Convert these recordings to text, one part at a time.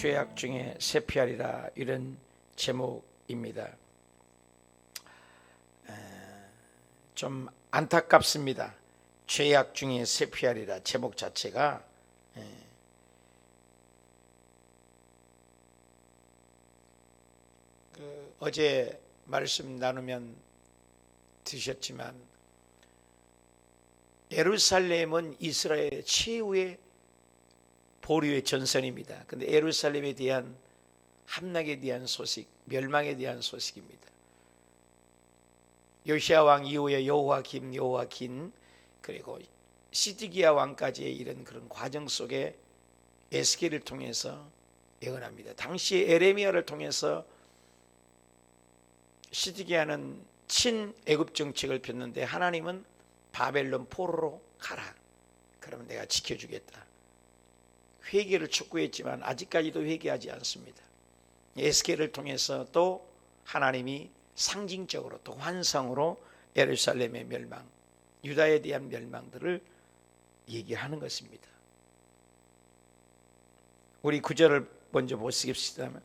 죄악 중에 세피하리라, 이런 제목입니다. 좀 안타깝습니다. 죄악 중에 세피하리라 제목 자체가 어제 말씀 나누면 드셨지만 예루살렘은 이스라엘의 최후의 보류의 전선입니다. 근데 예루살렘에 대한 함락에 대한 소식, 멸망에 대한 소식입니다. 요시야 왕 이후에 여호와긴 그리고 시드기야 왕까지의 이런 그런 과정 속에 에스겔을 통해서 예언합니다. 당시 에레미야를 통해서 시드기야는 친애굽 정책을 폈는데 하나님은 바벨론 포로로 가라, 그러면 내가 지켜주겠다. 회개를 촉구했지만 아직까지도 회개하지 않습니다. 에스겔을 통해서 또 하나님이 상징적으로 또 환상으로 예루살렘의 멸망, 유다에 대한 멸망들을 얘기하는 것입니다. 우리 9절을 먼저 보시겠습니다.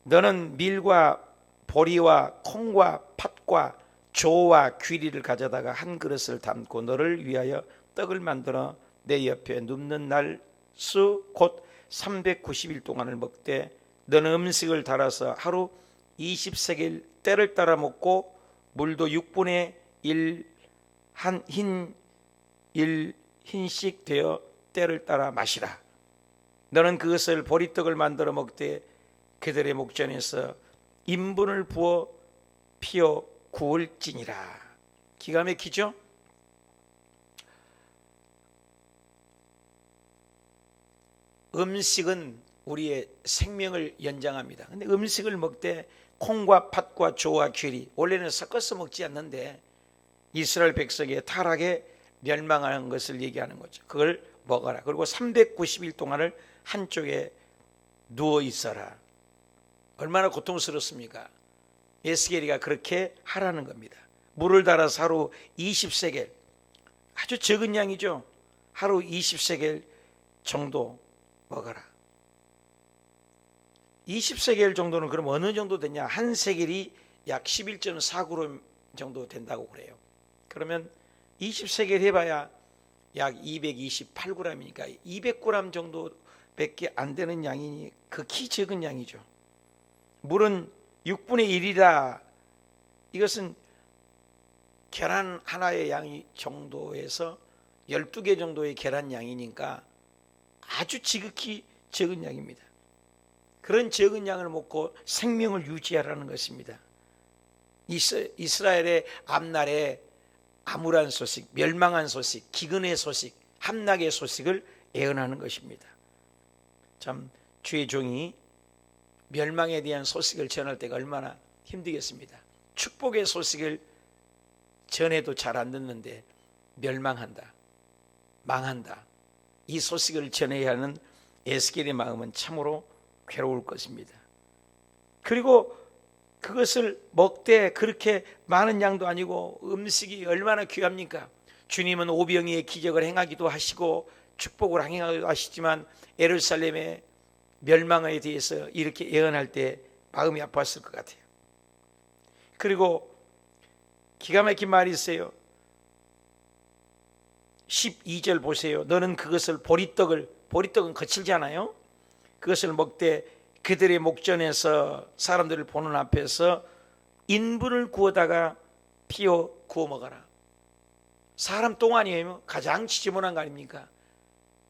너는 밀과 보리와 콩과 팥과 조와 귀리를 가져다가 한 그릇을 담고 너를 위하여 떡을 만들어 내 옆에 눕는 날 수 곧 390일 동안을 먹되 너는 음식을 달아서 하루 20세겔 때를 따라 먹고 물도 6분의 1 흰씩 되어 때를 따라 마시라. 너는 그것을 보리떡을 만들어 먹되 그들의 목전에서 인분을 부어 피워 구울지니라. 기가 막히죠? 음식은 우리의 생명을 연장합니다. 근데 음식을 먹되 콩과 팥과 조와 귀리, 원래는 섞어서 먹지 않는데 이스라엘 백성의 타락에 멸망하는 것을 얘기하는 거죠. 그걸 먹어라. 그리고 390일 동안을 한쪽에 누워 있어라. 얼마나 고통스럽습니까? 에스겔이가 그렇게 하라는 겁니다. 물을 달아서 하루 20세겔, 아주 적은 양이죠. 하루 20세겔 정도 먹어라. 20세겔 정도는 그럼 어느 정도 되냐? 한 세겔이 약 11.4g 정도 된다고 그래요. 그러면 20세겔 해봐야 약 228g이니까 200g 정도밖에 안 되는 양이니 극히 적은 양이죠. 물은 6분의 1이라 이것은 계란 하나의 양이 정도에서 12개 정도의 계란 양이니까 아주 지극히 적은 양입니다. 그런 적은 양을 먹고 생명을 유지하라는 것입니다. 이스라엘의 앞날에 암울한 소식, 멸망한 소식, 기근의 소식, 함락의 소식을 예언하는 것입니다. 참 주의 종이 멸망에 대한 소식을 전할 때가 얼마나 힘들겠습니다. 축복의 소식을 전해도 잘 안 듣는데 멸망한다, 망한다, 이 소식을 전해야 하는 에스겔의 마음은 참으로 괴로울 것입니다. 그리고 그것을 먹되 그렇게 많은 양도 아니고 음식이 얼마나 귀합니까? 주님은 오병이의 기적을 행하기도 하시고 축복을 행하기도 하시지만 예루살렘의 멸망에 대해서 이렇게 예언할 때 마음이 아팠을 것 같아요. 그리고 기가 막힌 말이 있어요. 12절 보세요. 너는 그것을 보리떡은 거칠잖아요. 그것을 먹되 그들의 목전에서 사람들을 보는 앞에서 인분을 구워다가 피워 구워 먹어라. 사람 똥 아니에요? 가장 지저분한 거 아닙니까?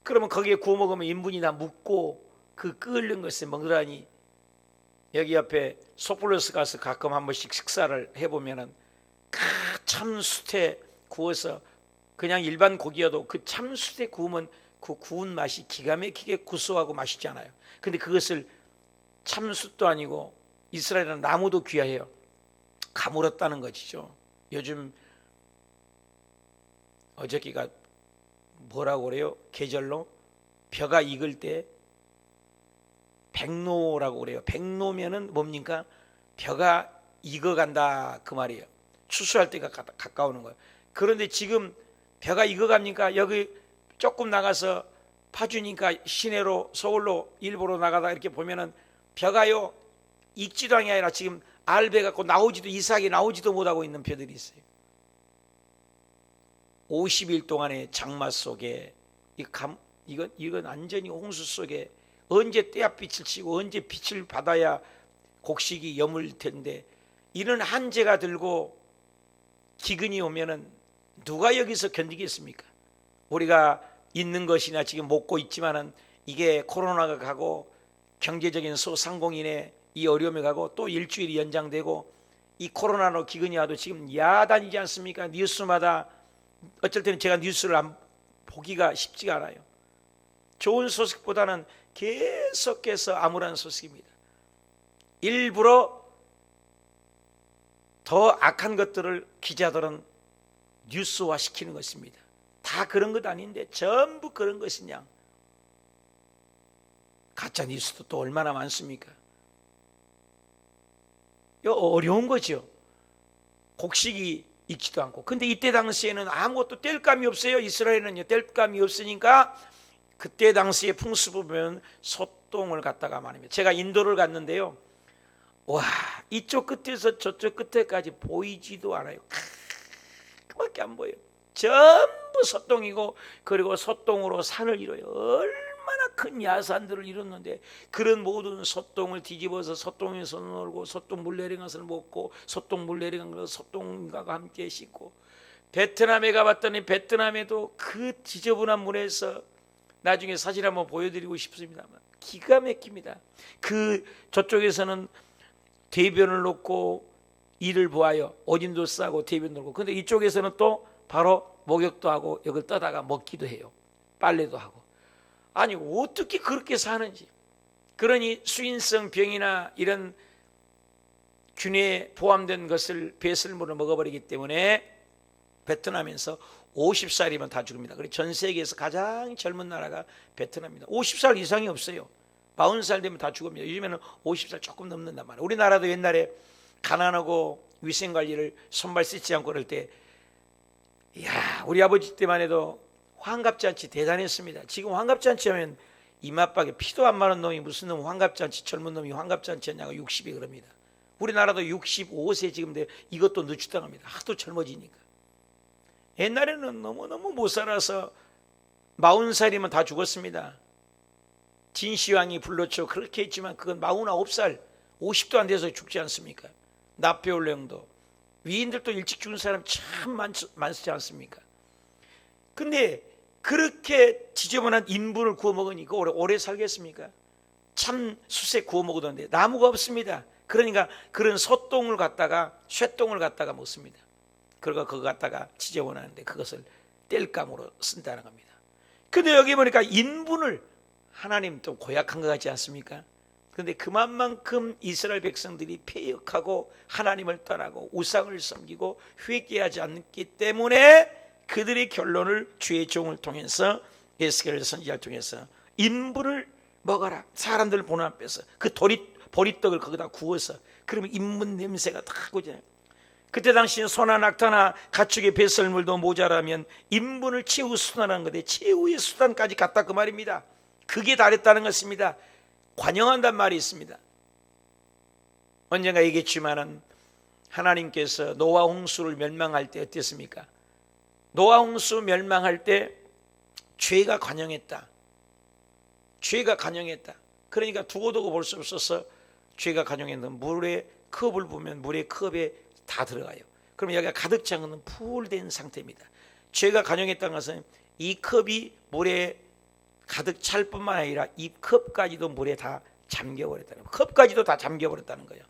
그러면 거기에 구워 먹으면 인분이 다 묻고 그 끓는 것을 먹으라니. 여기 옆에 소플러스 가서 가끔 한 번씩 식사를 해보면은 그 참숯에 구워서 그냥 일반 고기여도 그 참숯에 구우면 그 구운 맛이 기가 막히게 구수하고 맛있잖아요. 근데 그것을 참숯도 아니고 이스라엘은 나무도 귀해요. 가물었다는 것이죠. 요즘 어저께가 뭐라고 그래요? 계절로 벼가 익을 때 백로라고 그래요. 백로면은 뭡니까? 벼가 익어간다 그 말이에요. 추수할 때가 가까우는 거예요. 그런데 지금 벼가 익어갑니까? 여기 조금 나가서 파주니까 시내로 서울로 일부로 나가다 이렇게 보면은 벼가요 익지도 않이 아니라 지금 알배 갖고 나오지도 이삭이 나오지도 못하고 있는 벼들이 있어요. 50일 동안의 장마 속에 이건 완전히 홍수 속에 언제 떼약빛을 치고 언제 빛을 받아야 곡식이 여물 텐데, 이런 한재가 들고 기근이 오면은 누가 여기서 견디겠습니까? 우리가 있는 것이나 지금 먹고 있지만은 이게 코로나가 가고 경제적인 소상공인의 이 어려움이 가고 또 일주일이 연장되고 이 코로나로 기근이 와도 지금 야단이지 않습니까? 뉴스마다 어쩔 때는 제가 뉴스를 안 보기가 쉽지가 않아요. 좋은 소식보다는 계속해서 암울한 소식입니다. 일부러 더 악한 것들을 기자들은 뉴스화 시키는 것입니다. 다 그런 것 아닌데 전부 그런 것이냐. 가짜 뉴스도 또 얼마나 많습니까? 이거 어려운 거죠. 곡식이 익지도 않고. 근데 이때 당시에는 아무것도 뗄감이 없어요. 이스라엘은요, 뗄감이 없으니까 그때 당시에 풍습 보면 소똥을 갖다가 말입니다. 제가 인도를 갔는데요, 와, 이쪽 끝에서 저쪽 끝에까지 보이지도 않아요. 그밖에 안 보여요. 전부 소똥이고, 그리고 소똥으로 산을 이뤄요. 얼마나 큰 야산들을 이뤘는데 그런 모든 소똥을 뒤집어서 소똥에서 놀고, 소똥 물 내린 것을 먹고, 소똥 물 내린 것을 소똥과 함께 씻고, 베트남에 가봤더니 베트남에도 그 지저분한 물에서, 나중에 사진 한번 보여드리고 싶습니다만 기가 막힙니다. 그 저쪽에서는 대변을 놓고 이를 보아요. 어진도 싸고 대변도 놓고. 근데 이쪽에서는 또 바로 목욕도 하고 이걸 떠다가 먹기도 해요. 빨래도 하고. 아니 어떻게 그렇게 사는지. 그러니 수인성 병이나 이런 균에 포함된 것을 배설물을 먹어버리기 때문에 베트남에서 50살이면 다 죽습니다. 그리고 전 세계에서 가장 젊은 나라가 베트남입니다. 50살 이상이 없어요. 40살 되면 다 죽습니다. 요즘에는 50살 조금 넘는단 말이에요. 우리나라도 옛날에 가난하고 위생관리를 손발 씻지 않고 그럴 때, 이야, 우리 아버지 때만 해도 환갑잔치 대단했습니다. 지금 환갑잔치 하면 이마박에 피도 안 마른 놈이 무슨 놈 환갑잔치, 젊은 놈이 환갑잔치 하냐고 60이 그럽니다. 우리나라도 65세 지금 돼 이것도 늦추당합니다. 하도 젊어지니까. 옛날에는 너무너무 못 살아서 40살이면 다 죽었습니다. 진시황이 불렀죠. 그렇게 했지만 그건 49살, 50도 안 돼서 죽지 않습니까? 나폴레옹도. 위인들도 일찍 죽은 사람 참 많지 않습니까? 근데 그렇게 지저분한 인분을 구워 먹으니까 오래 살겠습니까? 참 숯에 구워 먹었는데 나무가 없습니다. 그러니까 그런 소똥을 갖다가, 쇠똥을 갖다가 먹습니다. 그러고 그거 갖다가 지저분하는데 그것을 뗄감으로 쓴다는 겁니다. 근데 여기 보니까 인분을, 하나님 또 고약한 것 같지 않습니까? 그런데 그만큼 이스라엘 백성들이 패역하고 하나님을 떠나고 우상을 섬기고 회개하지 않기 때문에 그들의 결론을 주의 종을 통해서, 에스겔 선지자를 통해서 인분을 먹어라. 사람들 보는 앞에서 그 보리떡을 거기다 구워서, 그러면 인분 냄새가 다 나잖아요. 그때 당시에 소나 낙타나 가축의 배설물도 모자라면 인분을 최후 수단하는 건데 최후의 수단까지 갔다 그 말입니다. 그게 다랬다는 것입니다. 관용한단 말이 있습니다. 언젠가 얘기했지만은 하나님께서 노아 홍수를 멸망할 때 어땠습니까? 노아 홍수 멸망할 때 죄가 관용했다. 죄가 관용했다. 그러니까 두고두고 볼 수 없어서 죄가 관용했는 물의 컵을 보면 물의 컵에 다 들어가요. 그럼 여기가 가득 찬 것은 풀된 상태입니다. 죄가 관용했다는 것은 이 컵이 물에 가득 찰 뿐만 아니라 이 컵까지도 물에 다 잠겨버렸다는 거예요. 컵까지도 다 잠겨버렸다는 거예요.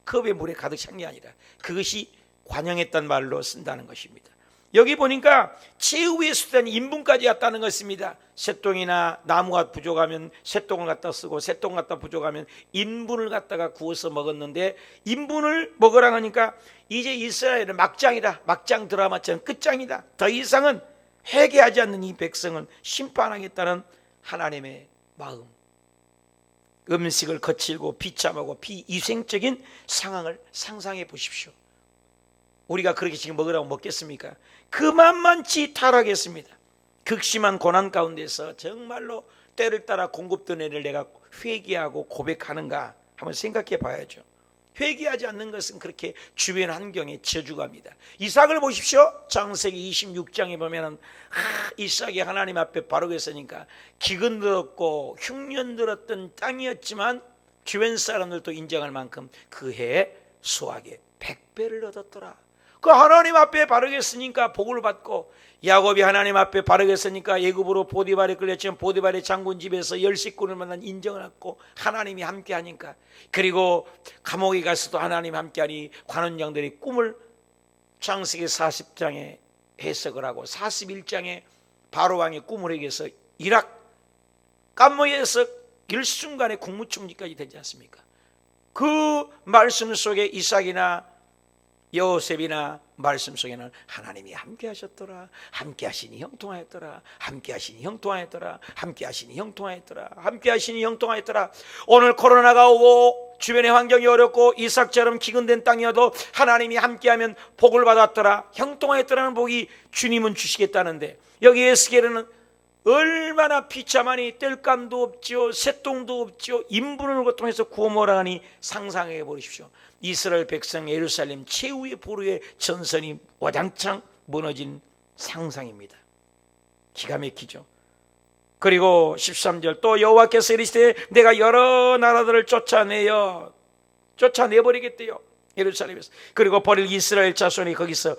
컵에 물에 가득 찬 게 아니라 그것이 관용했단 말로 쓴다는 것입니다. 여기 보니까 최후의 수단이 인분까지 왔다는 것입니다. 쇠똥이나 나무가 부족하면 쇠똥을 갖다 쓰고, 쇠똥 갖다 부족하면 인분을 갖다가 구워서 먹었는데, 인분을 먹으라 하니까 이제 이스라엘은 막장이다. 막장 드라마처럼 끝장이다. 더 이상은 회개하지 않는 이 백성은 심판하겠다는 하나님의 마음. 음식을 거칠고 비참하고 비위생적인 상황을 상상해 보십시오. 우리가 그렇게 지금 먹으라고 먹겠습니까? 그만만치 타락했습니다. 극심한 고난 가운데서 정말로 때를 따라 공급된 애를 내가 회개하고 고백하는가 한번 생각해 봐야죠. 회개하지 않는 것은 그렇게 주변 환경에 저주갑니다. 이삭을 보십시오. 창세기 26장에 보면은 이삭이 하나님 앞에 바르게 서니까 기근 들었고 흉년 들었던 땅이었지만 주변 사람들도 인정할 만큼 그 해에 수확에 100배를 얻었더라. 그 하나님 앞에 바르게 서니까 복을 받고, 야곱이 하나님 앞에 바르게 서니까 애굽으로 보디발에 끌렸지만 보디발의 장군 집에서 열 식구를 만난 인정을 받고 하나님이 함께 하니까, 그리고 감옥에 가서도 하나님 함께 하니 관원장들이 꿈을 창세기 40장에 해석을 하고 41장에 바로왕의 꿈을 얘기해서 이락 감모에서 일순간에 국무총리까지 되지 않습니까? 그 말씀 속에 이삭이나 요셉이나 말씀 속에는 하나님이 함께 하셨더라, 함께 하시니 형통하였더라, 함께 하시니 형통하였더라, 함께 하시니 형통하였더라, 함께 하시니 형통하였더라. 오늘 코로나가 오고 주변의 환경이 어렵고 이삭처럼 기근된 땅이어도 하나님이 함께하면 복을 받았더라, 형통하였더라는 복이 주님은 주시겠다는데, 여기 에스겔은 얼마나 비참하니 땔감도 없지요, 새똥도 없지요, 인분을 통해서 구워 먹으라니 상상해 보십시오. 이스라엘 백성 예루살렘 최후의 보루의 전선이 와장창 무너진 상상입니다. 기가 막히죠. 그리고 13절 또 여호와께서 이르시되 내가 여러 나라들을 쫓아내버리겠대요, 예루살렘에서. 그리고 버릴 이스라엘 자손이 거기서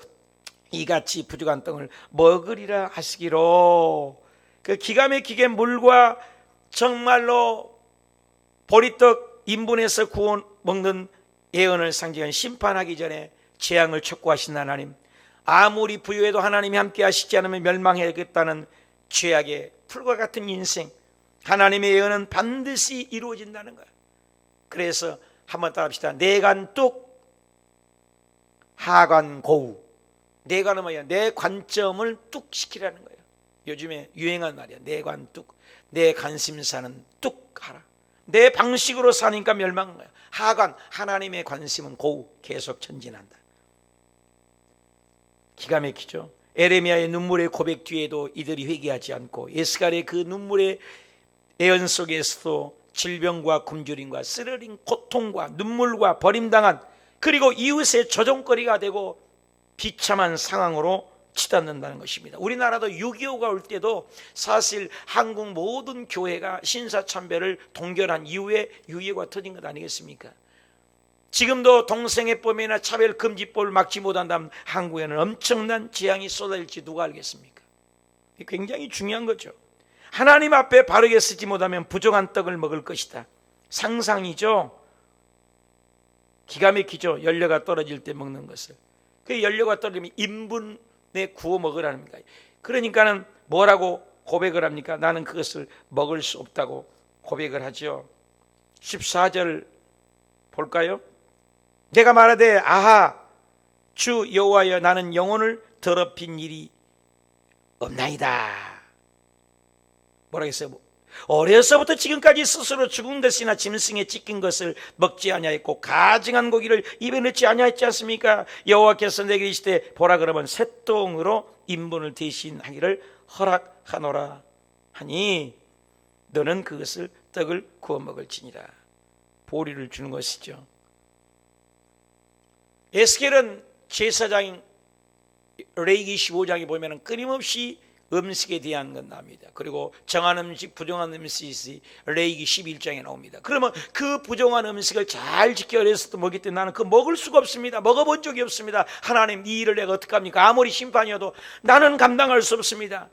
이같이 부족한 떡을 먹으리라 하시기로. 그 기가 막히게 물과 정말로 보리떡 인분에서 구워 먹는 예언을 상징한 심판하기 전에 재앙을 촉구하신 하나님, 아무리 부유해도 하나님이 함께 하시지 않으면 멸망해야겠다는 죄악의 풀과 같은 인생, 하나님의 예언은 반드시 이루어진다는 거야. 그래서 한번 따라합시다. 내관 뚝 하관 고우. 내관은 뭐야? 내 관점을 뚝 시키라는 거예요. 요즘에 유행한 말이야. 내관 뚝. 내 관심사는 뚝 하라. 내 방식으로 사니까 멸망한 거야. 하관, 하나님의 관심은 고우, 계속 전진한다. 기가 막히죠. 에레미야의 눈물의 고백 뒤에도 이들이 회개하지 않고, 에스갈의 그 눈물의 애언 속에서도 질병과 굶주림과 쓰러린 고통과 눈물과 버림당한, 그리고 이웃의 조종거리가 되고 비참한 상황으로 치닫는다는 것입니다. 우리나라도 6.25가 올 때도 사실 한국 모든 교회가 신사참배를 동결한 이후에 6.25가 터진 것 아니겠습니까? 지금도 동성애법이나 차별금지법을 막지 못한다면 한국에는 엄청난 재앙이 쏟아질지 누가 알겠습니까? 굉장히 중요한 거죠. 하나님 앞에 바르게 쓰지 못하면 부정한 떡을 먹을 것이다. 상상이죠. 기가 막히죠. 연료가 떨어질 때 먹는 것을. 그 연료가 떨어지면 인분에 구워 먹으라는 거예요. 그러니까는 뭐라고 고백을 합니까? 나는 그것을 먹을 수 없다고 고백을 하죠. 14절 볼까요? 내가 말하되 아하 주 여호와여 나는 영혼을 더럽힌 일이 없나이다. 뭐라 했어요? 어려서부터 지금까지 스스로 죽은 것이나 짐승에 찢긴 것을 먹지 아니하였고 가증한 고기를 입에 넣지 아니하였지 않습니까? 여호와께서 내게 이르시되 보라 그러면 새똥으로 인분을 대신하기를 허락하노라 하니 너는 그것을 떡을 구워 먹을지니라. 보리를 주는 것이죠. 에스겔은 제사장인 레위기 15장에 보면 끊임없이 음식에 대한 건 나옵니다. 그리고 정한 음식, 부정한 음식이 레위기 11장에 나옵니다. 그러면 그 부정한 음식을 잘 지켜 어렸을 때 먹기 때문에 나는 그거 먹을 수가 없습니다. 먹어본 적이 없습니다. 하나님 이 일을 내가 어떡합니까? 아무리 심판이어도 나는 감당할 수 없습니다.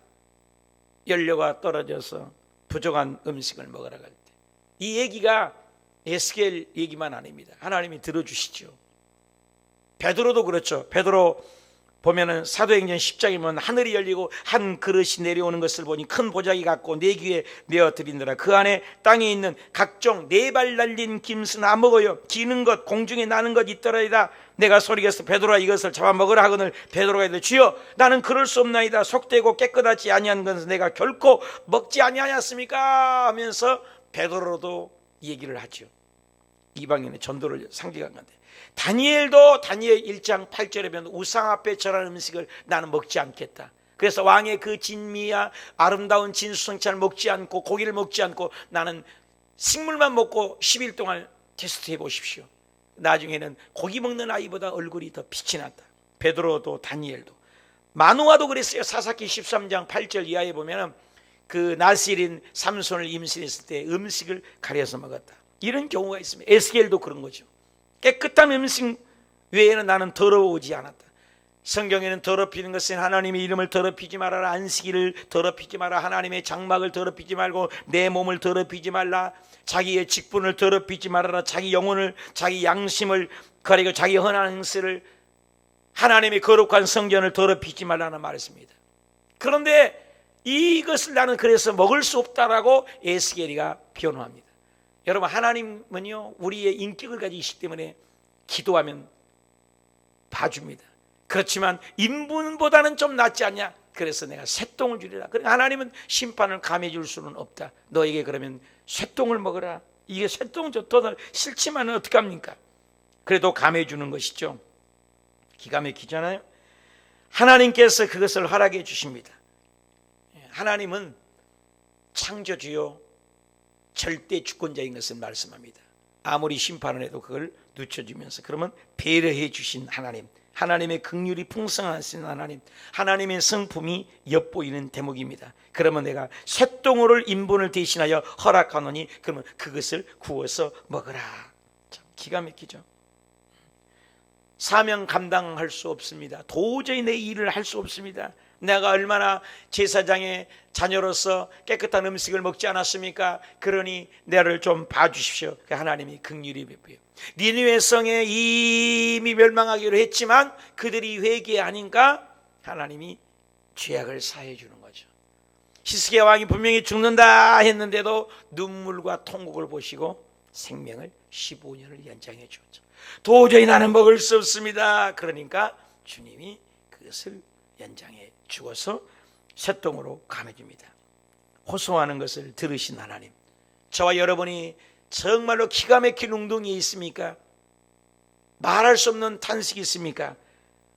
연료가 떨어져서 부정한 음식을 먹으라 할 때. 이 얘기가 에스겔 얘기만 아닙니다. 하나님이 들어주시죠. 베드로도 그렇죠. 베드로 보면은 사도행전 10장에 보면 하늘이 열리고 한 그릇이 내려오는 것을 보니 큰 보자기 같고 내 귀에 내어 드리느라 그 안에 땅에 있는 각종 네 발 달린 김은 안 먹어요. 기는 것 공중에 나는 것 있더라이다. 내가 소리겠어 베드로아 이것을 잡아먹으라 하거늘 베드로가 이르되 주여 나는 그럴 수 없나이다. 속되고 깨끗하지 아니한 것은 내가 결코 먹지 아니하였습니까 하면서 베드로도 얘기를 하죠. 이방인의 전도를 상징한 건데, 다니엘도 다니엘 1장 8절에 보면 우상 앞에 절한 음식을 나는 먹지 않겠다. 그래서 왕의 그 진미야 아름다운 진수성찬을 먹지 않고 고기를 먹지 않고 나는 식물만 먹고 10일 동안 테스트 해보십시오. 나중에는 고기 먹는 아이보다 얼굴이 더 빛이 났다. 베드로도 다니엘도, 마누아도 그랬어요. 사사기 13장 8절 이하에 보면 그 나실인 삼손을 임신했을 때 음식을 가려서 먹었다. 이런 경우가 있습니다. 에스겔도 그런 거죠. 깨끗한 음식 외에는 나는 더러워오지 않았다. 성경에는 더럽히는 것은 하나님의 이름을 더럽히지 말아라, 안식일을 더럽히지 마라, 하나님의 장막을 더럽히지 말고 내 몸을 더럽히지 말라, 자기의 직분을 더럽히지 말아라, 자기 영혼을, 자기 양심을 가리고 자기 헌한 행세를, 하나님의 거룩한 성전을 더럽히지 말라는 말했습니다. 그런데 이것을 나는 그래서 먹을 수 없다라고 에스겔이가 변호합니다. 여러분, 하나님은요 우리의 인격을 가지시기 때문에 기도하면 봐줍니다. 그렇지만 인분보다는 좀 낫지 않냐? 그래서 내가 쇠똥을 주리라. 그러니까 하나님은 심판을 감해 줄 수는 없다. 너에게 그러면 쇠똥을 먹어라. 이게 쇠똥 더 싫지만 어떡합니까? 그래도 감해 주는 것이죠. 기가 막히잖아요. 하나님께서 그것을 허락해 주십니다. 하나님은 창조주요 절대 주권자인 것을 말씀합니다. 아무리 심판을 해도 그걸 늦춰주면서, 그러면 배려해 주신 하나님, 하나님의 긍휼이 풍성하신 하나님, 하나님의 성품이 엿보이는 대목입니다. 그러면 내가 쇠똥으로 인분을 대신하여 허락하노니 그러면 그것을 구워서 먹으라. 참 기가 막히죠. 사명 감당할 수 없습니다. 도저히 내 일을 할 수 없습니다. 내가 얼마나 제사장의 자녀로서 깨끗한 음식을 먹지 않았습니까? 그러니 나를 좀 봐주십시오. 하나님이 긍휼히 베푸요. 니느웨 성에 이미 멸망하기로 했지만 그들이 회개하니까 하나님이 죄악을 사해 주는 거죠. 히스기야 왕이 분명히 죽는다 했는데도 눈물과 통곡을 보시고 생명을 15년을 연장해 주었죠. 도저히 나는 먹을 수 없습니다. 그러니까 주님이 그것을 연장해 주어서 쇠똥으로 감해줍니다. 호소하는 것을 들으신 하나님, 저와 여러분이 정말로 기가 막힌 웅덩이에 있습니까? 말할 수 없는 탄식이 있습니까?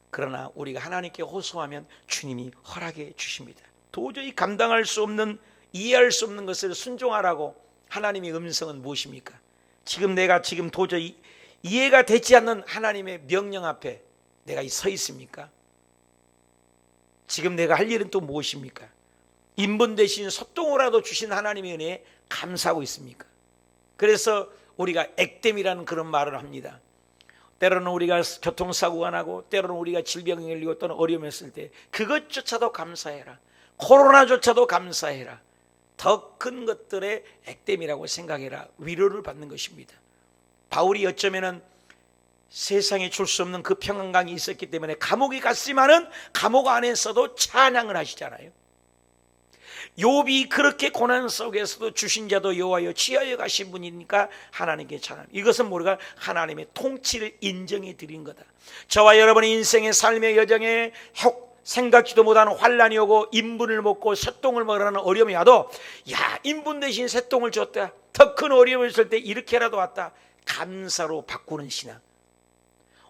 그러나 우리가 하나님께 호소하면 주님이 허락해 주십니다. 도저히 감당할 수 없는, 이해할 수 없는 것을 순종하라고 하나님의 음성은 무엇입니까? 내가 도저히 이해가 되지 않는 하나님의 명령 앞에 내가 서 있습니까? 지금 내가 할 일은 또 무엇입니까? 인분 대신 솥동이라도 주신 하나님의 은혜에 감사하고 있습니까? 그래서 우리가 액땜이라는 그런 말을 합니다. 때로는 우리가 교통사고가 나고, 때로는 우리가 질병에 걸리고 또는 어려움이 있을 때 그것조차도 감사해라. 코로나조차도 감사해라. 더 큰 것들의 액땜이라고 생각해라. 위로를 받는 것입니다. 바울이 어쩌면은 세상에 줄 수 없는 그 평안감이 있었기 때문에 감옥에 갔지만은 감옥 안에서도 찬양을 하시잖아요. 욥이 그렇게 고난 속에서도 주신 자도 여호와여 취하여 가신 분이니까 하나님께 찬양. 이것은 우리가 하나님의 통치를 인정해 드린 거다. 저와 여러분의 인생의 삶의 여정에 생각지도 못하는 환란이 오고 인분을 먹고 쇠똥을 먹으라는 어려움이 와도, 야, 인분 대신 쇠똥을 줬다, 더 큰 어려움이 있을 때 이렇게라도 왔다, 감사로 바꾸는 신앙.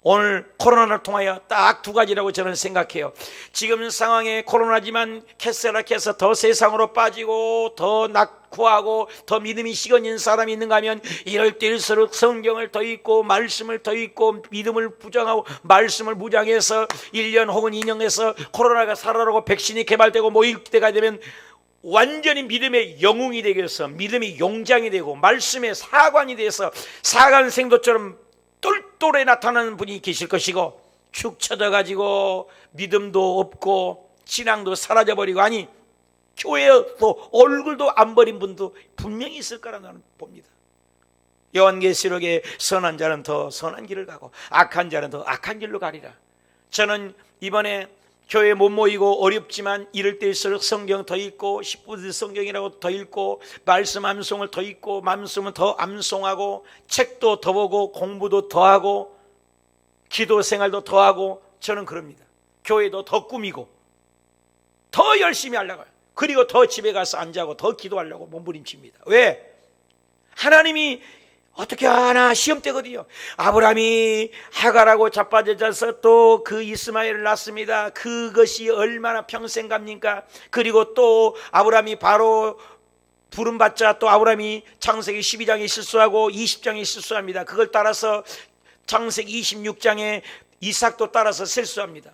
오늘 코로나를 통하여 딱 두 가지라고 저는 생각해요. 지금 상황에 코로나지만 캐세락해서 더 세상으로 빠지고 더 낙후하고 더 믿음이 식어진 사람이 있는가 하면, 이럴 때일수록 성경을 더 읽고 말씀을 더 읽고 믿음을 부정하고 말씀을 무장해서 1년 혹은 2년에서 코로나가 살아나고 백신이 개발되고 모일 때가 되면 완전히 믿음의 영웅이 되겠어. 믿음의 용장이 되고 말씀의 사관이 돼서 사관생도처럼 똘똘해 나타나는 분이 계실 것이고, 축 처져가지고 믿음도 없고 신앙도 사라져버리고, 아니 교회도 얼굴도 안 버린 분도 분명히 있을 거라 나는 봅니다. 요한계시록에 선한 자는 더 선한 길을 가고 악한 자는 더 악한 길로 가리라. 저는 이번에 교회 못 모이고 어렵지만 이럴 때일수록 성경 더 읽고 10분 성경이라고 더 읽고 말씀 암송을 더 읽고 말씀은 더 암송하고 책도 더 보고 공부도 더 하고 기도 생활도 더 하고, 저는 그럽니다. 교회도 더 꾸미고 더 열심히 하려고요. 그리고 더 집에 가서 앉아고 더 기도하려고 몸부림칩니다. 왜? 하나님이 어떻게 하나 시험 때거든요. 아브라함이 하갈하고 자빠져서 또 그 이스마엘을 낳습니다. 그것이 얼마나 평생 갑니까? 그리고 또 아브라함이 바로 부름받자 또 아브라함이 창세기 12장에 실수하고 20장에 실수합니다. 그걸 따라서 창세기 26장에 이삭도 따라서 실수합니다.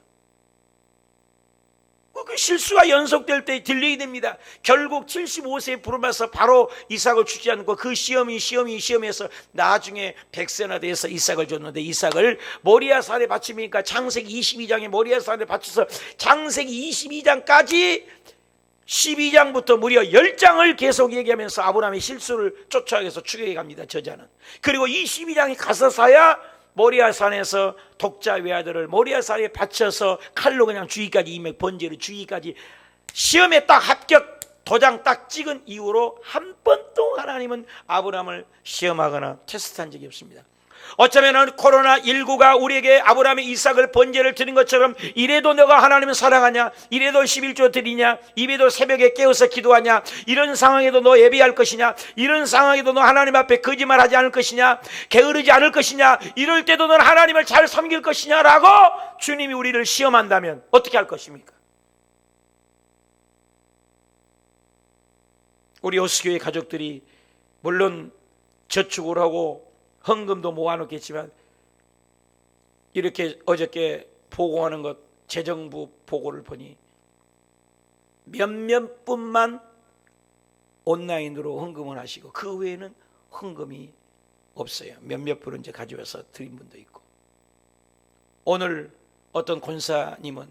그 실수가 연속될 때 들리게 됩니다. 결국 75세에 부름받아서 바로 이삭을 주지 않고 그 시험에서 나중에 100세나 돼서 이삭을 줬는데, 이삭을 모리아산에 바치니까 창세기 22장에 모리아산에 바쳐서 창세기 22장까지 12장부터 무려 10장을 계속 얘기하면서 아브라함의 실수를 쫓아가서 추격해 갑니다, 저자는. 그리고 22장에 가서서야 모리아산에서 독자 외아들을 모리아산에 바쳐서 칼로 그냥 죽이기까지, 이맥 번제로 죽이기까지 시험에 딱 합격 도장 딱 찍은 이후로 한 번도 하나님은 아브라함을 시험하거나 테스트한 적이 없습니다. 어쩌면 코로나19가 우리에게 아브라함의 이삭을 번제를 드린 것처럼, 이래도 너가 하나님을 사랑하냐, 이래도 11조 드리냐, 이래도 새벽에 깨어서 기도하냐, 이런 상황에도 너 예배할 것이냐, 이런 상황에도 너 하나님 앞에 거짓말하지 않을 것이냐, 게으르지 않을 것이냐, 이럴 때도 넌 하나님을 잘 섬길 것이냐라고 주님이 우리를 시험한다면 어떻게 할 것입니까? 우리 호수교회 가족들이 물론 저축을 하고 헌금도 모아놓겠지만, 이렇게 어저께 보고하는 것, 재정부 보고를 보니 몇몇 분만 온라인으로 헌금을 하시고 그 외에는 헌금이 없어요. 몇몇 분은 이제 가져와서 드린 분도 있고, 오늘 어떤 권사님은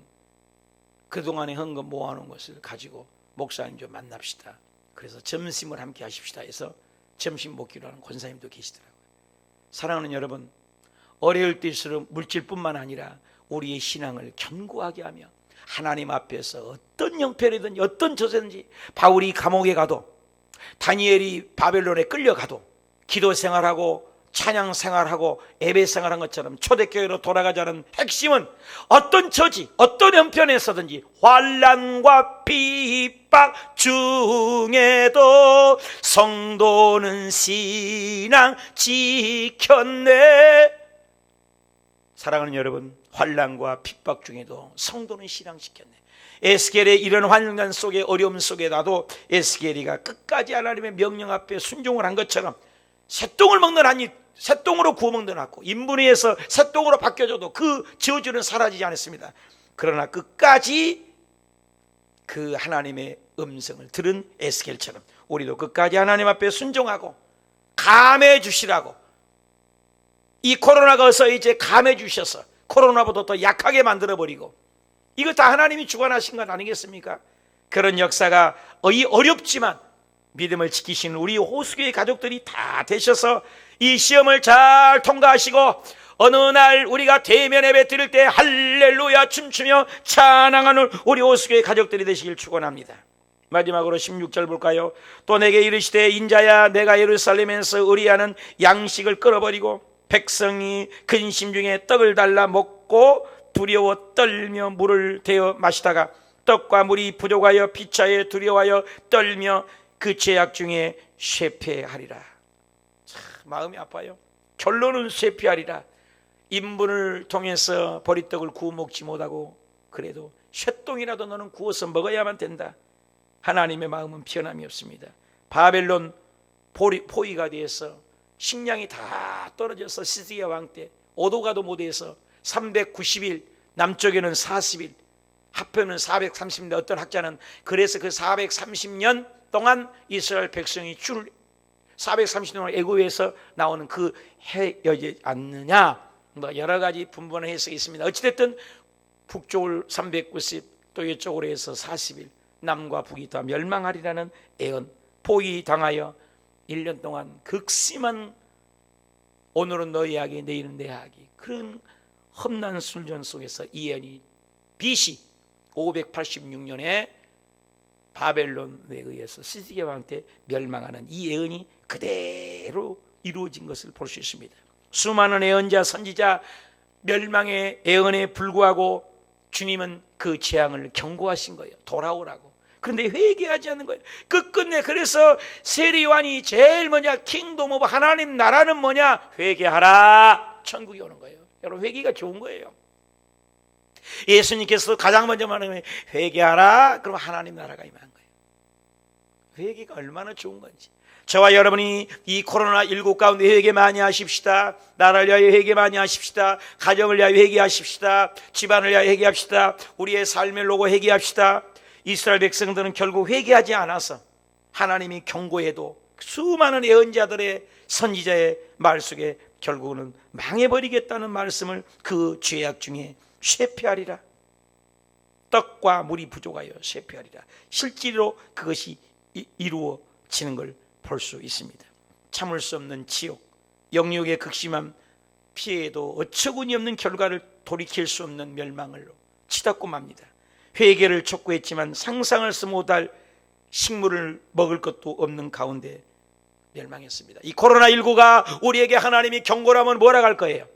그동안에 헌금 모아놓은 것을 가지고 목사님 좀 만납시다, 그래서 점심을 함께 하십시다 해서 점심 먹기로 하는 권사님도 계시더라고요. 사랑하는 여러분, 어려울 때일수록 물질뿐만 아니라 우리의 신앙을 견고하게 하며 하나님 앞에서 어떤 형편이든지 어떤 처세든지, 바울이 감옥에 가도 다니엘이 바벨론에 끌려가도 기도 생활하고 찬양 생활하고 예배 생활한 것처럼 초대교회로 돌아가자는 핵심은 어떤 처지 어떤 형편에서든지 환난과 핍박 중에도 성도는 신앙 지켰네. 사랑하는 여러분, 환난과 핍박 중에도 성도는 신앙 지켰네. 에스겔의 이런 환난 속에, 어려움 속에 나도 에스겔이가 끝까지 하나님의 명령 앞에 순종을 한 것처럼 새똥을 먹는 한이 새똥으로 구워 먹는 않고, 인분위에서 새똥으로 바뀌어져도 그 저주는 사라지지 않았습니다. 그러나 끝까지 그 하나님의 음성을 들은 에스겔처럼 우리도 끝까지 하나님 앞에 순종하고 감해 주시라고, 이 코로나가 어서 이제 감해 주셔서 코로나보다 더 약하게 만들어버리고, 이거 다 하나님이 주관하신 것 아니겠습니까? 그런 역사가 어렵지만 믿음을 지키시는 우리 호수교회 가족들이 다 되셔서 이 시험을 잘 통과하시고 어느 날 우리가 대면 예배 드릴 때 할렐루야 춤추며 찬양하는 우리 호수교회 가족들이 되시길 축원합니다. 마지막으로 16절 볼까요? 또 내게 이르시되 인자야, 내가 예루살렘에서 의리하는 양식을 끊어버리고 백성이 근심 중에 떡을 달라 먹고 두려워 떨며 물을 데워 마시다가 떡과 물이 부족하여 피차에 두려워하여 떨며 그 죄악 중에 쇠폐하리라. 참 마음이 아파요. 결론은 쇠폐하리라. 인분을 통해서 보리떡을 구워 먹지 못하고 그래도 쇠똥이라도 너는 구워서 먹어야만 된다. 하나님의 마음은 변함이 없습니다. 바벨론 포위가 되어서 식량이 다 떨어져서 시드기야 왕 때 오도가도 못해서 390일, 남쪽에는 40일, 합해는 430년, 어떤 학자는 그래서 그 430년 동안 이스라엘 백성이 430년 동안 애굽에서 나오는 그 해여지 않느냐, 뭐 여러 가지 분분한 해석이 있습니다. 어찌됐든 북쪽을 390, 또 이쪽으로 해서 40일, 남과 북이 다 멸망하리라는 예언, 포위당하여 1년 동안 극심한 오늘은 너희 악이 내일은 내 악이, 그런 험난 순전 속에서 이 예언이 BC 586년에 바벨론에 의해서 시드기야 왕 때 멸망하는 이 예언이 그대로 이루어진 것을 볼 수 있습니다. 수많은 예언자 선지자 멸망의 예언에 불구하고 주님은 그 재앙을 경고하신 거예요. 돌아오라고. 그런데 회개하지 않는 거예요. 끝끝내. 그래서 세리요한이 제일 뭐냐, 킹덤 오브 하나님 나라는 뭐냐, 회개하라, 천국이 오는 거예요. 여러분, 회개가 좋은 거예요. 예수님께서 가장 먼저 말하면 회개하라, 그럼 하나님 나라가 임하는 거예요. 회개가 얼마나 좋은 건지. 저와 여러분이 이 코로나19 가운데 회개 많이 하십시다. 나라를 위하여 회개 많이 하십시다. 가정을 위하여 회개하십시다. 집안을 위하여 회개합시다. 우리의 삶을 놓고 회개합시다. 이스라엘 백성들은 결국 회개하지 않아서 하나님이 경고해도 수많은 예언자들의 선지자의 말 속에 결국은 망해버리겠다는 말씀을 그 죄악 중에 쇠폐하리라. 떡과 물이 부족하여 쇠폐하리라. 실제로 그것이 이루어지는 걸 볼 수 있습니다. 참을 수 없는 지옥, 영육의 극심한 피해에도 어처구니 없는 결과를 돌이킬 수 없는 멸망을 치닫고 맙니다. 회개를 촉구했지만 상상할수 못할 식물을 먹을 것도 없는 가운데 멸망했습니다. 이 코로나19가 우리에게 하나님이 경고라면 뭐라고 할 거예요?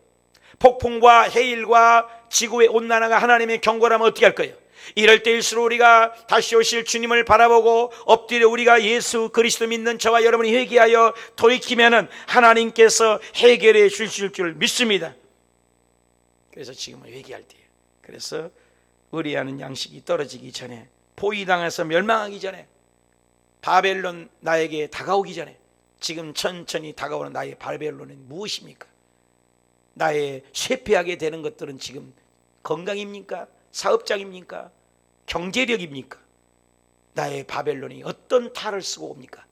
폭풍과 해일과 지구의 온난화가 하나님의 경고라면 어떻게 할 거예요? 이럴 때일수록 우리가 다시 오실 주님을 바라보고 엎드려 우리가 예수 그리스도 믿는 저와 여러분이 회개하여 돌이키면은 하나님께서 해결해 주실 줄 믿습니다. 그래서 지금은 회개할 때예요. 그래서 의뢰하는 양식이 떨어지기 전에, 포위당해서 멸망하기 전에, 바벨론 나에게 다가오기 전에, 지금 천천히 다가오는 나의 바벨론은 무엇입니까? 나의 쇠폐하게 되는 것들은 지금 건강입니까? 사업장입니까? 경제력입니까? 나의 바벨론이 어떤 탈을 쓰고 옵니까?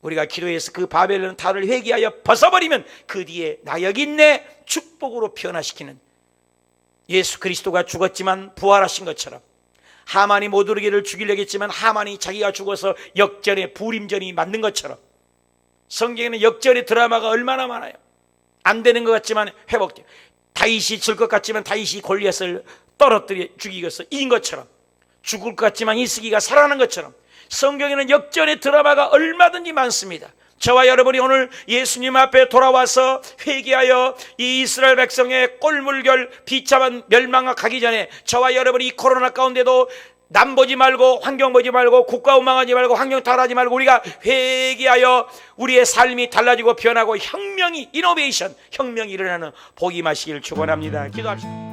우리가 기도해서 그 바벨론 탈을 회개하여 벗어버리면 그 뒤에 나 여기 있네 축복으로 변화시키는, 예수 그리스도가 죽었지만 부활하신 것처럼, 하만이 모두르기를 죽이려고 했지만 하만이 자기가 죽어서 역전의 불임전이 맞는 것처럼, 성경에는 역전의 드라마가 얼마나 많아요. 안 되는 것 같지만 회복돼요. 다윗이 질 것 같지만 다윗이 골리앗을 떨어뜨려 죽이고서 이긴 것처럼, 죽을 것 같지만 이스기가 살아난 것처럼, 성경에는 역전의 드라마가 얼마든지 많습니다. 저와 여러분이 오늘 예수님 앞에 돌아와서 회개하여 이 이스라엘 백성의 꼴물결 비참한 멸망과 가기 전에, 저와 여러분이 이 코로나 가운데도 남 보지 말고, 환경 보지 말고, 국가 원망하지 말고, 환경 탈하지 말고, 우리가 회개하여 우리의 삶이 달라지고 변하고 혁명이, 이노베이션, 혁명이 일어나는 복이 마시기를 축원합니다. 기도합시다.